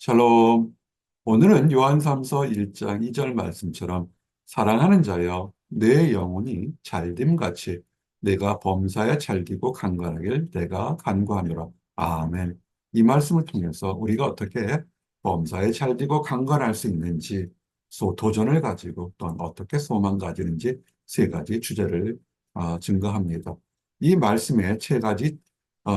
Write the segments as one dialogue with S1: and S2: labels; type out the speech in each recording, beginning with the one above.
S1: 샬롬. 오늘은 요한삼서 1장 2절 말씀처럼 사랑하는 자여 내 영혼이 잘됨같이 내가 범사에 잘되고 강건하길 내가 간구하노라. 아멘. 이 말씀을 통해서 우리가 어떻게 범사에 잘되고 강건할 수 있는지 도전을 가지고 또한 어떻게 소망 가지는지 세 가지 주제를 증거합니다. 이 말씀에 세 가지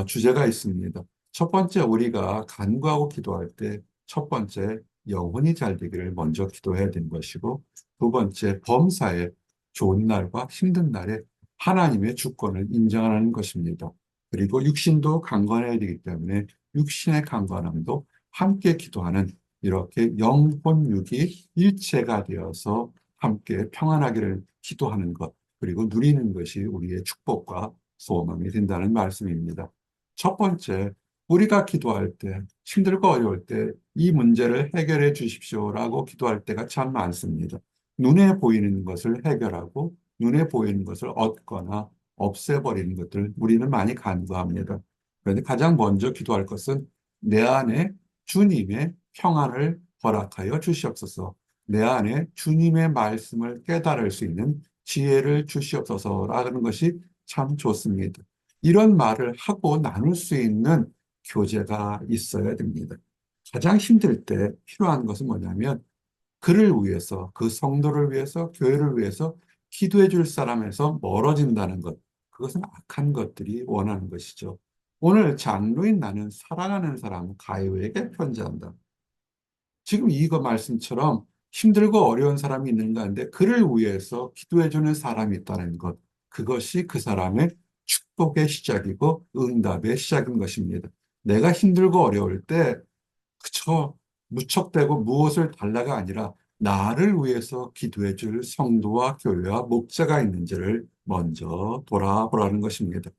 S1: 주제가 있습니다. 첫 번째, 우리가 간구하고 기도할 때 첫 번째, 영혼이 잘 되기를 먼저 기도해야 되는 것이고, 두 번째, 범사에 좋은 날과 힘든 날에 하나님의 주권을 인정하는 것입니다. 그리고 육신도 강건해야 되기 때문에 육신의 강건함도 함께 기도하는, 이렇게 영혼 육이 일체가 되어서 함께 평안하기를 기도하는 것, 그리고 누리는 것이 우리의 축복과 소망이 된다는 말씀입니다. 첫 번째, 우리가 기도할 때, 힘들고 어려울 때 이 문제를 해결해 주십시오라고 기도할 때가 참 많습니다. 눈에 보이는 것을 해결하고 눈에 보이는 것을 얻거나 없애버리는 것들 우리는 많이 간구합니다. 그런데 가장 먼저 기도할 것은 내 안에 주님의 평안을 허락하여 주시옵소서. 내 안에 주님의 말씀을 깨달을 수 있는 지혜를 주시옵소서라는 것이 참 좋습니다. 이런 말을 하고 나눌 수 있는 교제가 있어야 됩니다. 가장 힘들 때 필요한 것은 뭐냐면 그를 위해서, 그 성도를 위해서, 교회를 위해서 기도해 줄 사람에서 멀어진다는 것. 그것은 악한 것들이 원하는 것이죠. 오늘 장로인 나는 사랑하는 사람 가이오에게 편지한다. 지금 이거 말씀처럼 힘들고 어려운 사람이 있는 가운데 그를 위해서 기도해 주는 사람이 있다는 것. 그것이 그 사람의 축복의 시작이고 응답의 시작인 것입니다. 내가 힘들고 어려울 때 그저 무척대고 무엇을 달라가 아니라 나를 위해서 기도해 줄 성도와 교회와 목자가 있는지를 먼저 돌아보라는 것입니다.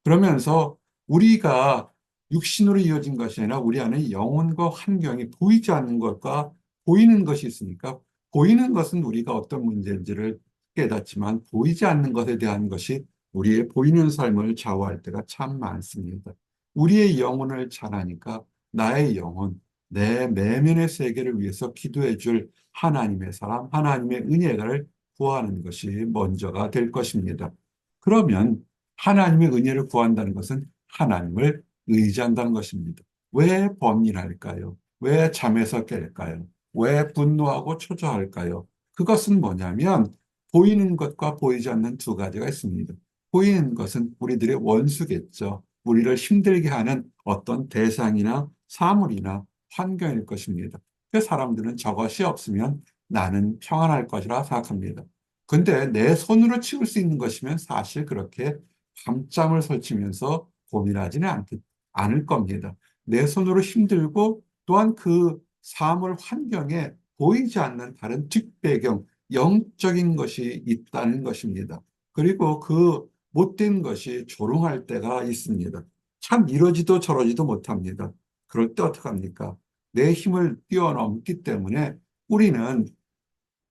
S1: 그러면서 우리가 육신으로 이어진 것이 아니라 우리 안에 영혼과 환경이 보이지 않는 것과 보이는 것이 있으니까 보이는 것은 우리가 어떤 문제인지를 깨닫지만 보이지 않는 것에 대한 것이 우리의 보이는 삶을 좌우할 때가 참 많습니다. 우리의 영혼을 잘 아니까 나의 영혼, 내 내면의 세계를 위해서 기도해 줄 하나님의 사람, 하나님의 은혜를 구하는 것이 먼저가 될 것입니다. 그러면 하나님의 은혜를 구한다는 것은 하나님을 의지한다는 것입니다. 왜 범인할까요? 왜 잠에서 깰까요? 왜 분노하고 초조할까요? 그것은 뭐냐면 보이는 것과 보이지 않는 두 가지가 있습니다. 보이는 것은 우리들의 원수겠죠. 우리를 힘들게 하는 어떤 대상이나 사물이나 환경일 것입니다. 그 사람들은 저것이 없으면 나는 평안할 것이라 생각합니다. 근데 내 손으로 치울 수 있는 것이면 사실 그렇게 밤잠을 설치면서 고민하지는 않을 겁니다. 내 손으로 힘들고 또한 그 사물 환경에 보이지 않는 다른 뒷배경, 영적인 것이 있다는 것입니다. 그리고 그 못된 것이 조롱할 때가 있습니다. 참 이러지도 저러지도 못합니다. 그럴 때 어떡합니까? 내 힘을 뛰어넘기 때문에 우리는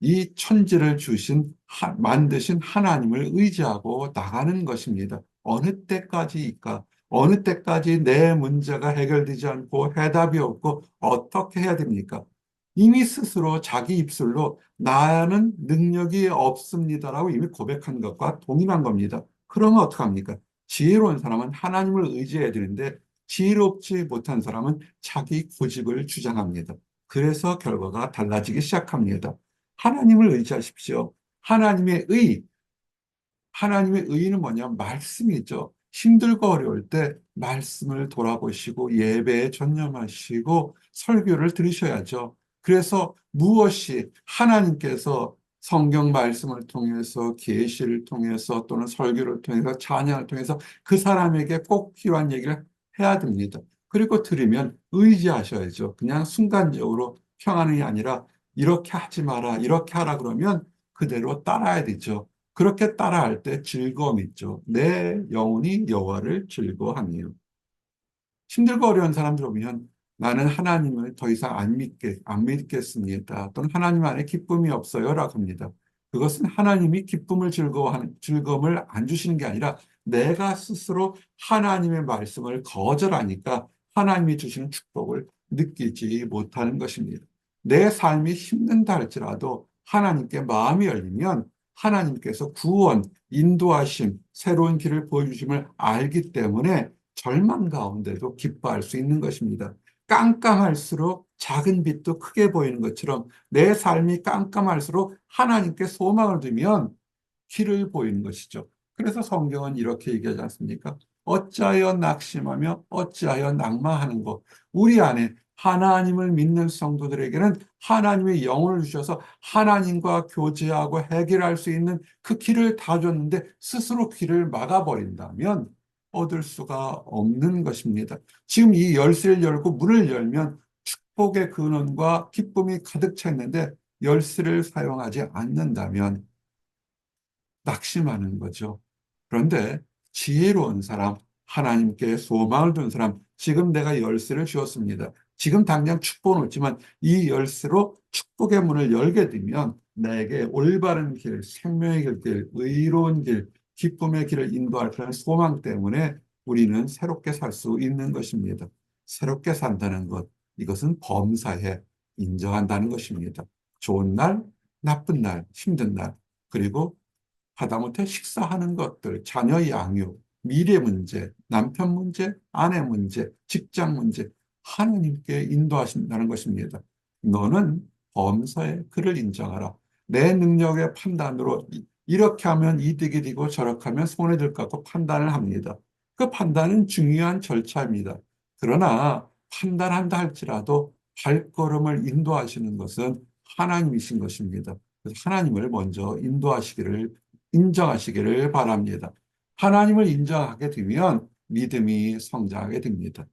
S1: 이 천지를 만드신 하나님을 의지하고 나가는 것입니다. 어느 때까지일까? 어느 때까지 내 문제가 해결되지 않고 해답이 없고 어떻게 해야 됩니까? 이미 스스로 자기 입술로 나는 능력이 없습니다라고 이미 고백한 것과 동일한 겁니다. 그러면 어떡합니까? 지혜로운 사람은 하나님을 의지해야 되는데 지혜롭지 못한 사람은 자기 고집을 주장합니다. 그래서 결과가 달라지기 시작합니다. 하나님을 의지하십시오. 하나님의 의는 뭐냐? 말씀이죠. 힘들고 어려울 때 말씀을 돌아보시고 예배에 전념하시고 설교를 들으셔야죠. 그래서 무엇이 하나님께서 성경 말씀을 통해서 계시를 통해서 또는 설교를 통해서 찬양을 통해서 그 사람에게 꼭 필요한 얘기를 해야 됩니다. 그리고 들으면 의지하셔야죠. 그냥 순간적으로 평안이 아니라 이렇게 하지 마라, 이렇게 하라 그러면 그대로 따라야 되죠. 그렇게 따라할 때 즐거움이 있죠. 내 영혼이 여호와를 즐거워하니요. 힘들고 어려운 사람들 오면 나는 하나님을 더 이상 안 믿겠습니다. 또는 하나님 안에 기쁨이 없어요라고 합니다. 그것은 하나님이 즐거움을 안 주시는 게 아니라 내가 스스로 하나님의 말씀을 거절하니까 하나님이 주시는 축복을 느끼지 못하는 것입니다. 내 삶이 힘든다 할지라도 하나님께 마음이 열리면 하나님께서 구원, 인도하심, 새로운 길을 보여주심을 알기 때문에 절망 가운데도 기뻐할 수 있는 것입니다. 깜깜할수록 작은 빛도 크게 보이는 것처럼 내 삶이 깜깜할수록 하나님께 소망을 두면 길을 보이는 것이죠. 그래서 성경은 이렇게 얘기하지 않습니까? 어찌하여 낙심하며 어찌하여 낙망하는 것. 우리 안에 하나님을 믿는 성도들에게는 하나님의 영혼을 주셔서 하나님과 교제하고 해결할 수 있는 그 길을 다 줬는데 스스로 길을 막아버린다면 얻을 수가 없는 것입니다. 지금 이 열쇠를 열고 문을 열면 축복의 근원과 기쁨이 가득 차 있는데 열쇠를 사용하지 않는다면 낙심하는 거죠. 그런데 지혜로운 사람, 하나님께 소망을 둔 사람, 지금 내가 열쇠를 주었습니다. 지금 당장 축복은 없지만 이 열쇠로 축복의 문을 열게 되면 나에게 올바른 길, 생명의 길, 의로운 길, 기쁨의 길을 인도할 그런 소망 때문에 우리는 새롭게 살 수 있는 것입니다. 새롭게 산다는 것, 이것은 범사에 인정한다는 것입니다. 좋은 날, 나쁜 날, 힘든 날, 그리고 하다못해 식사하는 것들, 자녀 양육, 미래 문제, 남편 문제, 아내 문제, 직장 문제, 하나님께 인도하신다는 것입니다. 너는 범사에 그를 인정하라. 내 능력의 판단으로 이렇게 하면 이득이 되고 저렇게 하면 손해될 것 같고 판단을 합니다. 그 판단은 중요한 절차입니다. 그러나 판단한다 할지라도 발걸음을 인도하시는 것은 하나님이신 것입니다. 그래서 하나님을 먼저 인정하시기를 바랍니다. 하나님을 인정하게 되면 믿음이 성장하게 됩니다.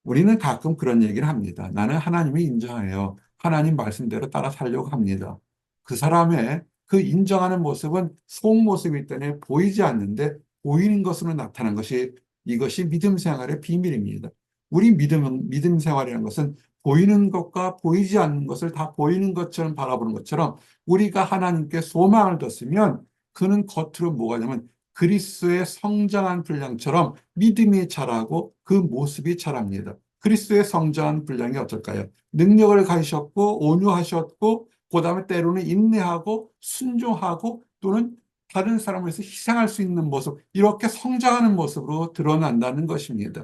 S1: 우리는 가끔 그런 얘기를 합니다. 나는 하나님을 인정해요. 하나님 말씀대로 따라 살려고 합니다. 그 사람의 그 인정하는 모습은 속모습이기 때문에 보이지 않는데 보이는 것으로 나타난 것이 이것이 믿음 생활의 비밀입니다. 우리 믿음 생활이라는 것은 보이는 것과 보이지 않는 것을 다 보이는 것처럼 바라보는 것처럼 우리가 하나님께 소망을 뒀으면 그는 겉으로 뭐가 냐면 그리스도의 성장한 분량처럼 믿음이 자라고 그 모습이 자랍니다. 그리스도의 성장한 분량이 어떨까요? 능력을 가지셨고 온유하셨고 그다음에 때로는 인내하고 순종하고 또는 다른 사람을 위해서 희생할 수 있는 모습 이렇게 성장하는 모습으로 드러난다는 것입니다.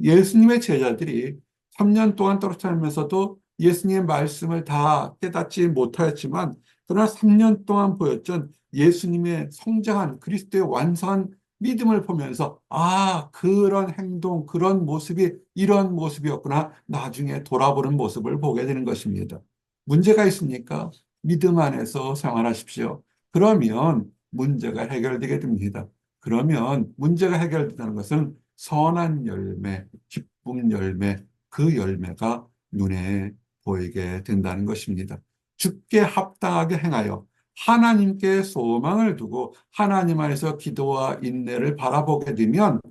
S1: 예수님의 제자들이 3년 동안 떨어져 살면서도 예수님의 말씀을 다 깨닫지 못하였지만 그러나 3년 동안 보였던 예수님의 성장한 그리스도의 완성한 믿음을 보면서 아, 그런 행동, 그런 모습이 이런 모습이었구나. 나중에 돌아보는 모습을 보게 되는 것입니다. 문제가 있습니까? 믿음 안에서 생활하십시오. 그러면 문제가 해결되게 됩니다. 그러면 문제가 해결된다는 것은 선한 열매, 기쁨 열매, 그 열매가 눈에 보이게 된다는 것입니다. 주께 합당하게 행하여 하나님께 소망을 두고 하나님 안에서 기도와 인내를 바라보게 되면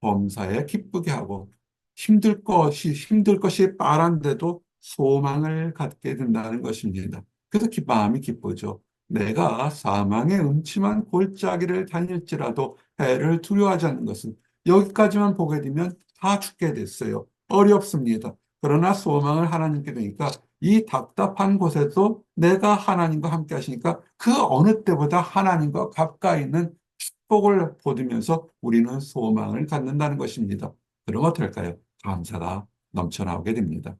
S1: 범사에 기쁘게 하고 힘들 것이 빠란데도 소망을 갖게 된다는 것입니다. 그래서 마음이 기쁘죠. 내가 사망의 음침한 골짜기를 다닐지라도 해를 두려워하지 않는 것은 여기까지만 보게 되면 다 죽게 됐어요. 어렵습니다. 그러나 소망을 하나님께 두니까 이 답답한 곳에도 내가 하나님과 함께 하시니까 그 어느 때보다 하나님과 가까이 있는 축복을 보면서 우리는 소망을 갖는다는 것입니다. 그럼 어떨까요? 감사가 넘쳐나오게 됩니다.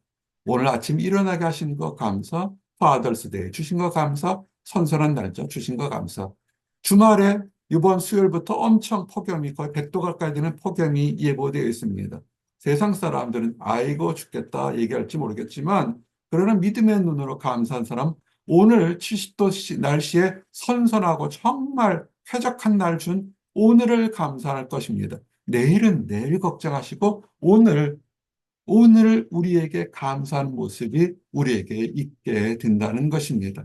S1: 오늘 아침 일어나게 하신 거 감사, 파더스 데이 주신 거 감사, 선선한 날짜 주신 거 감사. 주말에 이번 수요일부터 엄청 폭염이 거의 100도 가까이 되는 폭염이 예보되어 있습니다. 세상 사람들은 아이고 죽겠다 얘기할지 모르겠지만 그러나 믿음의 눈으로 감사한 사람 오늘 70도 날씨에 선선하고 정말 쾌적한 날 준 오늘을 감사할 것입니다. 내일은 내일 걱정하시고 오늘 우리에게 감사하는 모습이 우리에게 있게 된다는 것입니다.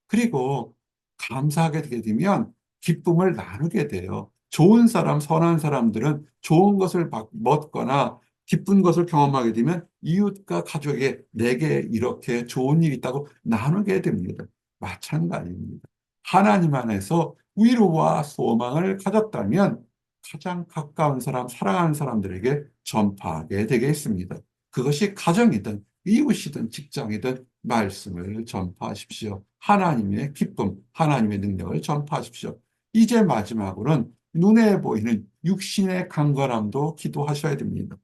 S1: 그리고 감사하게 되게 되면 기쁨을 나누게 돼요. 좋은 사람, 선한 사람들은 좋은 것을 먹거나 기쁜 것을 경험하게 되면 이웃과 가족에게 내게 이렇게 좋은 일이 있다고 나누게 됩니다. 마찬가지입니다. 하나님 안에서 위로와 소망을 가졌다면 가장 가까운 사람, 사랑하는 사람들에게 전파하게 되겠습니다. 그것이 가정이든 이웃이든 직장이든 말씀을 전파하십시오. 하나님의 기쁨, 하나님의 능력을 전파하십시오. 이제 마지막으로는 눈에 보이는 육신의 강건함도 기도하셔야 됩니다.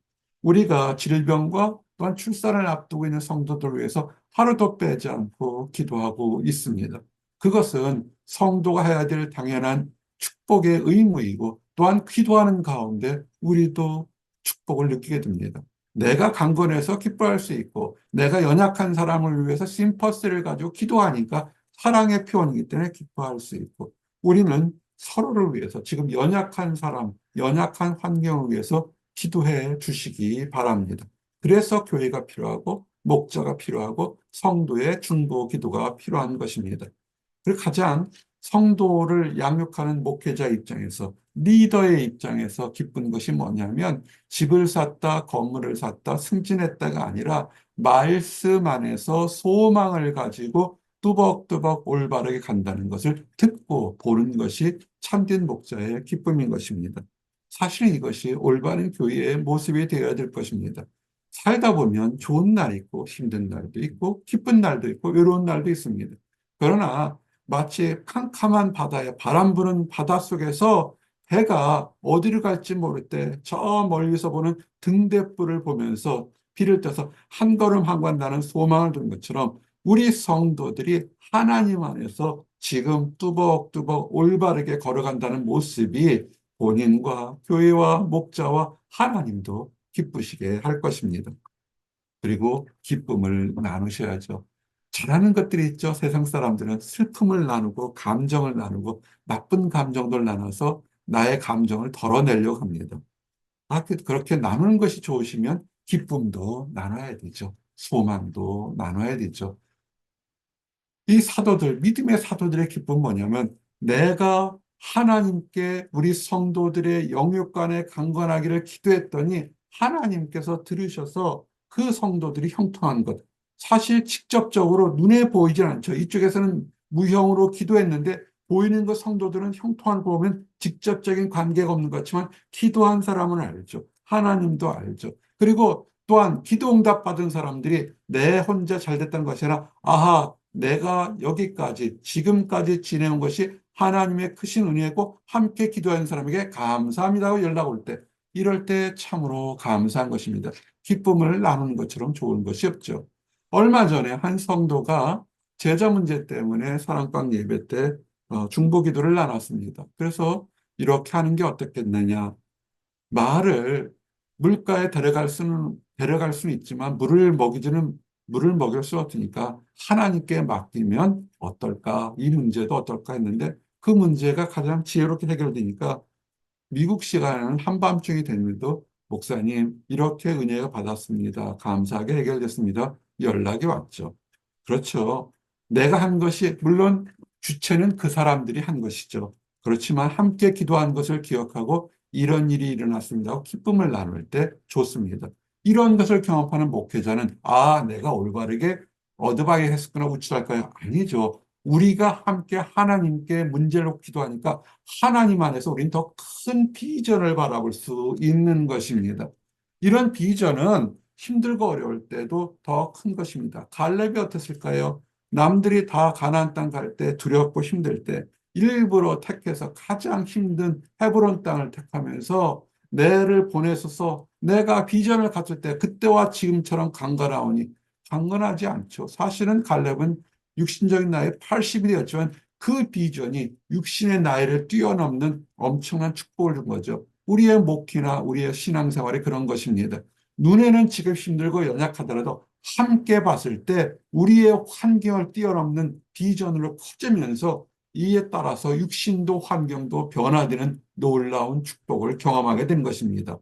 S1: 우리가 질병과 또한 출산을 앞두고 있는 성도들을 위해서 하루도 빼지 않고 기도하고 있습니다. 그것은 성도가 해야 될 당연한 축복의 의무이고 또한 기도하는 가운데 우리도 축복을 느끼게 됩니다. 내가 강건해서 기뻐할 수 있고 내가 연약한 사람을 위해서 심퍼스를 가지고 기도하니까 사랑의 표현이기 때문에 기뻐할 수 있고 우리는 서로를 위해서 지금 연약한 사람, 연약한 환경을 위해서 기도해 주시기 바랍니다. 그래서 교회가 필요하고 목자가 필요하고 성도의 중보 기도가 필요한 것입니다. 그리고 가장 성도를 양육하는 목회자 입장에서 리더의 입장에서 기쁜 것이 뭐냐면 집을 샀다, 건물을 샀다, 승진했다가 아니라 말씀 안에서 소망을 가지고 뚜벅뚜벅 올바르게 간다는 것을 듣고 보는 것이 참된 목자의 기쁨인 것입니다. 사실 이것이 올바른 교회의 모습이 되어야 될 것입니다. 살다 보면 좋은 날이 있고 힘든 날도 있고 기쁜 날도 있고 외로운 날도 있습니다. 그러나 마치 캄캄한 바다에 바람 부는 바다 속에서 배가 어디를 갈지 모를 때 저 멀리서 보는 등대불을 보면서 비를 떠서 한 걸음 한 걸음 나는 소망을 두는 것처럼 우리 성도들이 하나님 안에서 지금 뚜벅뚜벅 올바르게 걸어간다는 모습이 본인과 교회와 목자와 하나님도 기쁘시게 할 것입니다. 그리고 기쁨을 나누셔야죠. 잘하는 것들이 있죠. 세상 사람들은 슬픔을 나누고 감정을 나누고 나쁜 감정들 나눠서 나의 감정을 덜어내려고 합니다. 그렇게 나누는 것이 좋으시면 기쁨도 나눠야 되죠. 소망도 나눠야 되죠. 이 사도들, 믿음의 사도들의 기쁨은 뭐냐면 내가 하나님께 우리 성도들의 영육간에 강건하기를 기도했더니 하나님께서 들으셔서 그 성도들이 형통한 것. 사실 직접적으로 눈에 보이진 않죠. 이쪽에서는 무형으로 기도했는데 보이는 그 성도들은 형통한 거 보면 직접적인 관계가 없는 것 같지만 기도한 사람은 알죠. 하나님도 알죠. 그리고 또한 기도 응답 받은 사람들이 내 혼자 잘 됐다는 것이 아니라 아하 내가 여기까지 지금까지 지내온 것이 하나님의 크신 은혜고 함께 기도하는 사람에게 감사합니다고 연락 올 때 이럴 때 참으로 감사한 것입니다. 기쁨을 나누는 것처럼 좋은 것이 없죠. 얼마 전에 한 성도가 제자 문제 때문에 사랑방 예배 때 중보 기도를 나눴습니다. 그래서 이렇게 하는 게 어떻겠느냐. 말을 물가에 데려갈 수는 있지만 물을 먹일 수 없으니까 하나님께 맡기면 어떨까? 이 문제도 어떨까 했는데 그 문제가 가장 지혜롭게 해결되니까 미국 시간에는 한밤중이 됐는데도 목사님 이렇게 은혜가 받았습니다. 감사하게 해결됐습니다. 연락이 왔죠. 그렇죠. 내가 한 것이 물론 주체는 그 사람들이 한 것이죠. 그렇지만 함께 기도한 것을 기억하고 이런 일이 일어났습니다 하고 기쁨을 나눌 때 좋습니다. 이런 것을 경험하는 목회자는 내가 올바르게 어드바이 했었구나 우쭐할까요? 아니죠. 우리가 함께 하나님께 문제를 놓고 기도하니까 하나님 안에서 우리는 더 큰 비전을 바라볼 수 있는 것입니다. 이런 비전은 힘들고 어려울 때도 더 큰 것입니다. 갈렙이 어땠을까요? 남들이 다 가나안 땅 갈 때 두렵고 힘들 때 일부러 택해서 가장 힘든 헤브론 땅을 택하면서 내를 보내서서 내가 비전을 갖출 때 그때와 지금처럼 강건하오니 강건하지 않죠. 사실은 갈렙은 육신적인 나이 80이 되었지만 그 비전이 육신의 나이를 뛰어넘는 엄청난 축복을 준 거죠. 우리의 목회나 우리의 신앙생활이 그런 것입니다. 눈에는 지금 힘들고 연약하더라도 함께 봤을 때 우리의 환경을 뛰어넘는 비전으로 커지면서 이에 따라서 육신도 환경도 변화되는 놀라운 축복을 경험하게 된 것입니다.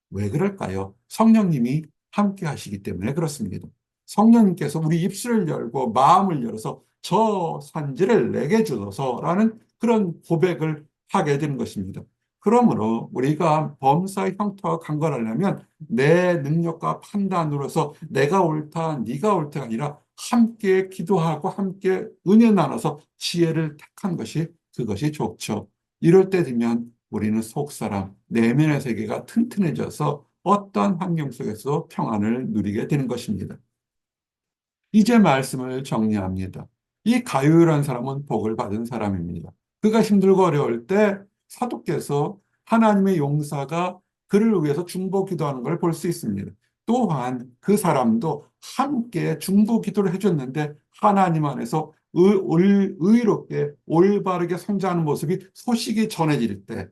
S1: 왜 그럴까요? 성령님이 함께 하시기 때문에 그렇습니다. 성령님께서 우리 입술을 열고 마음을 열어서 저 산지를 내게 주소서라는 그런 고백을 하게 되는 것입니다. 그러므로 우리가 범사의 형태가 강건하려면 내 능력과 판단으로서 내가 옳다, 네가 옳다가 아니라 함께 기도하고 함께 은혜 나눠서 지혜를 택한 것이 그것이 좋죠. 이럴 때 되면 우리는 속사람, 내면의 세계가 튼튼해져서 어떠한 환경 속에서 평안을 누리게 되는 것입니다. 이제 말씀을 정리합니다. 이 가요유란 사람은 복을 받은 사람입니다. 그가 힘들고 어려울 때 사도께서 하나님의 용사가 그를 위해서 중보 기도하는 걸 볼 수 있습니다. 또한 그 사람도 함께 중보 기도를 해줬는데 하나님 안에서 의롭게 올바르게 성장하는 모습이 소식이 전해질 때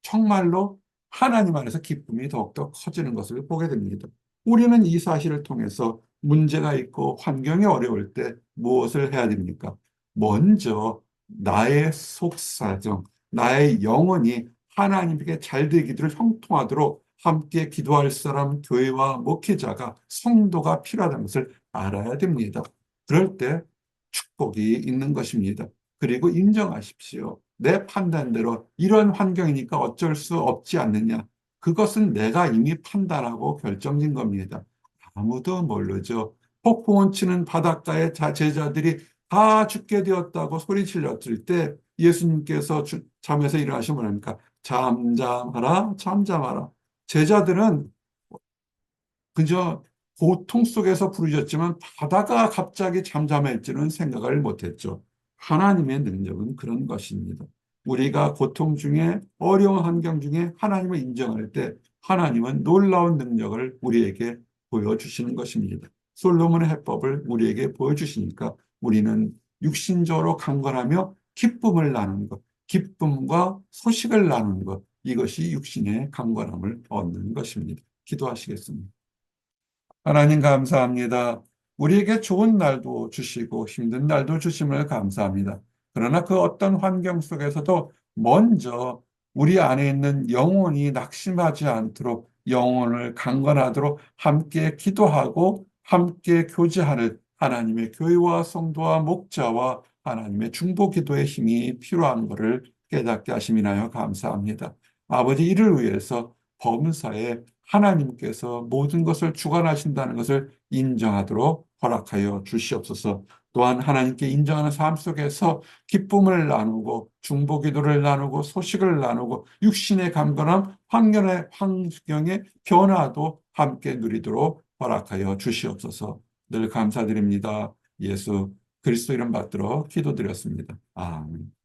S1: 정말로 하나님 안에서 기쁨이 더욱더 커지는 것을 보게 됩니다. 우리는 이 사실을 통해서 문제가 있고 환경이 어려울 때 무엇을 해야 됩니까? 먼저 나의 속사정, 나의 영혼이 하나님께 잘 되기를 형통하도록 함께 기도할 사람, 교회와 목회자가, 성도가 필요하다는 것을 알아야 됩니다. 그럴 때 축복이 있는 것입니다. 그리고 인정하십시오. 내 판단대로 이런 환경이니까 어쩔 수 없지 않느냐. 그것은 내가 이미 판단하고 결정진 겁니다. 아무도 모르죠. 폭풍은 치는 바닷가의 제자들이 다 죽게 되었다고 소리 질렀을 때 예수님께서 잠에서 일어나시면 뭐합니까? 잠잠하라, 잠잠하라. 제자들은 그저 고통 속에서 부르짖었지만 바다가 갑자기 잠잠할지는 생각을 못했죠. 하나님의 능력은 그런 것입니다. 우리가 고통 중에 어려운 환경 중에 하나님을 인정할 때 하나님은 놀라운 능력을 우리에게 보여주시는 것입니다. 솔로몬의 해법을 우리에게 보여주시니까 우리는 육신적으로 강건하며 기쁨을 나누는 것, 기쁨과 소식을 나누는 것, 이것이 육신의 강건함을 얻는 것입니다. 기도하시겠습니다. 하나님 감사합니다. 우리에게 좋은 날도 주시고 힘든 날도 주심을 감사합니다. 그러나 그 어떤 환경 속에서도 먼저 우리 안에 있는 영혼이 낙심하지 않도록 영혼을 강건하도록 함께 기도하고 함께 교제하는 하나님의 교회와 성도와 목자와 하나님의 중보 기도의 힘이 필요한 것을 깨닫게 하심이나요 감사합니다. 아버지 이를 위해서 범사에 하나님께서 모든 것을 주관하신다는 것을 인정하도록 허락하여 주시옵소서. 또한 하나님께 인정하는 삶 속에서 기쁨을 나누고 중보기도를 나누고 소식을 나누고 육신의 강건함, 환경의 변화도 함께 누리도록 허락하여 주시옵소서. 늘 감사드립니다. 예수 그리스도 이름 받들어 기도드렸습니다. 아멘.